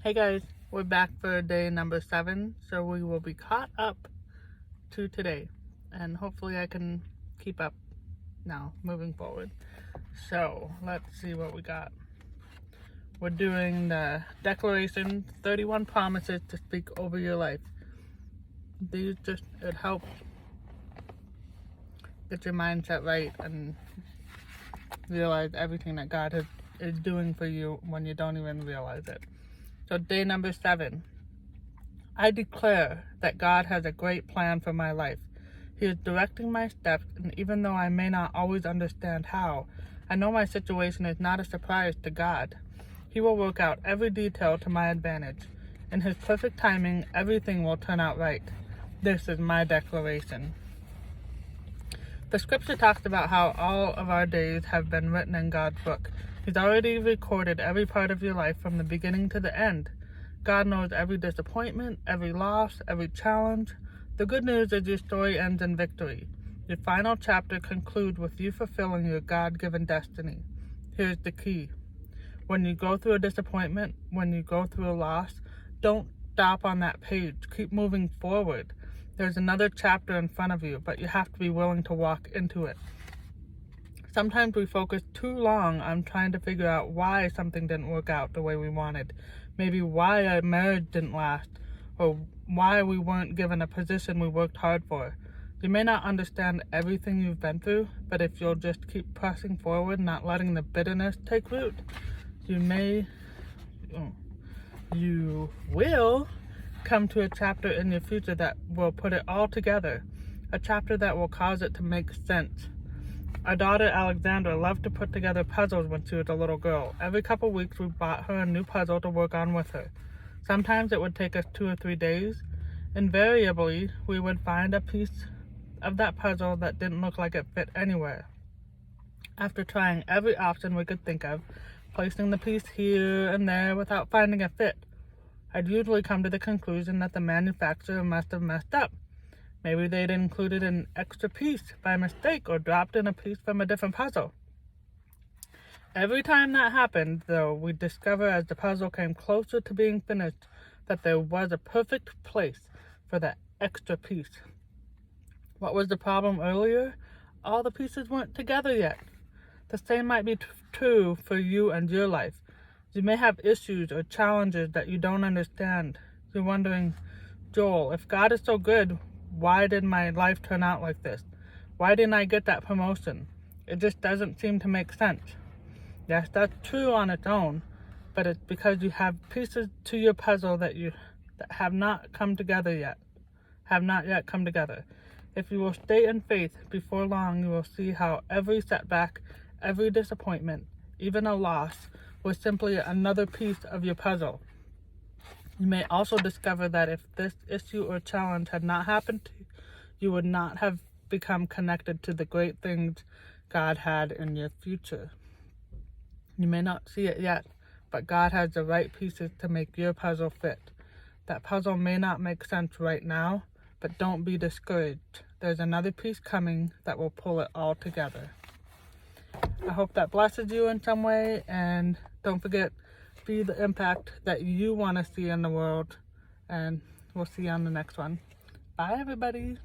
Hey guys, we're back for day number 7, so we will be caught up to today, and hopefully I can keep up now moving forward. So let's see what we got. We're doing the declaration, 31 promises to speak over your life. It helps get your mindset right and realize everything that God is doing for you when you don't even realize it. So day number 7, I declare that God has a great plan for my life. He is directing my steps, and even though I may not always understand how, I know my situation is not a surprise to God. He will work out every detail to my advantage. In His perfect timing, everything will turn out right. This is my declaration. The scripture talks about how all of our days have been written in God's book. He's already recorded every part of your life from the beginning to the end. God knows every disappointment, every loss, every challenge. The good news is your story ends in victory. Your final chapter concludes with you fulfilling your God-given destiny. Here's the key. When you go through a disappointment, when you go through a loss, don't stop on that page. Keep moving forward. There's another chapter in front of you, but you have to be willing to walk into it. Sometimes we focus too long on trying to figure out why something didn't work out the way we wanted. Maybe why a marriage didn't last, or why we weren't given a position we worked hard for. You may not understand everything you've been through, but if you'll just keep pressing forward, not letting the bitterness take root, you will come to a chapter in your future that will put it all together, a chapter that will cause it to make sense. Our daughter Alexandra loved to put together puzzles when she was a little girl. Every couple weeks we bought her a new puzzle to work on with her. Sometimes it would take us 2 or 3 days. Invariably, we would find a piece of that puzzle that didn't look like it fit anywhere. After trying every option we could think of, placing the piece here and there without finding a fit, I'd usually come to the conclusion that the manufacturer must have messed up. Maybe they'd included an extra piece by mistake or dropped in a piece from a different puzzle. Every time that happened, though, we'd discover as the puzzle came closer to being finished that there was a perfect place for that extra piece. What was the problem earlier? All the pieces weren't together yet. The same might be true for you and your life. You may have issues or challenges that you don't understand. You're wondering, Joel, if God is so good, why did my life turn out like this? Why didn't I get that promotion? It just doesn't seem to make sense. Yes, that's true on its own, but it's because you have pieces to your puzzle that have not yet come together. If you will stay in faith, before long you will see how every setback, every disappointment, even a loss, was simply another piece of your puzzle. You may also discover that if this issue or challenge had not happened to you, you would not have become connected to the great things God had in your future. You may not see it yet, but God has the right pieces to make your puzzle fit. That puzzle may not make sense right now, but don't be discouraged. There's another piece coming that will pull it all together. I hope that blesses you in some way, and don't forget, be the impact that you want to see in the world, and we'll see you on the next one. Bye, everybody.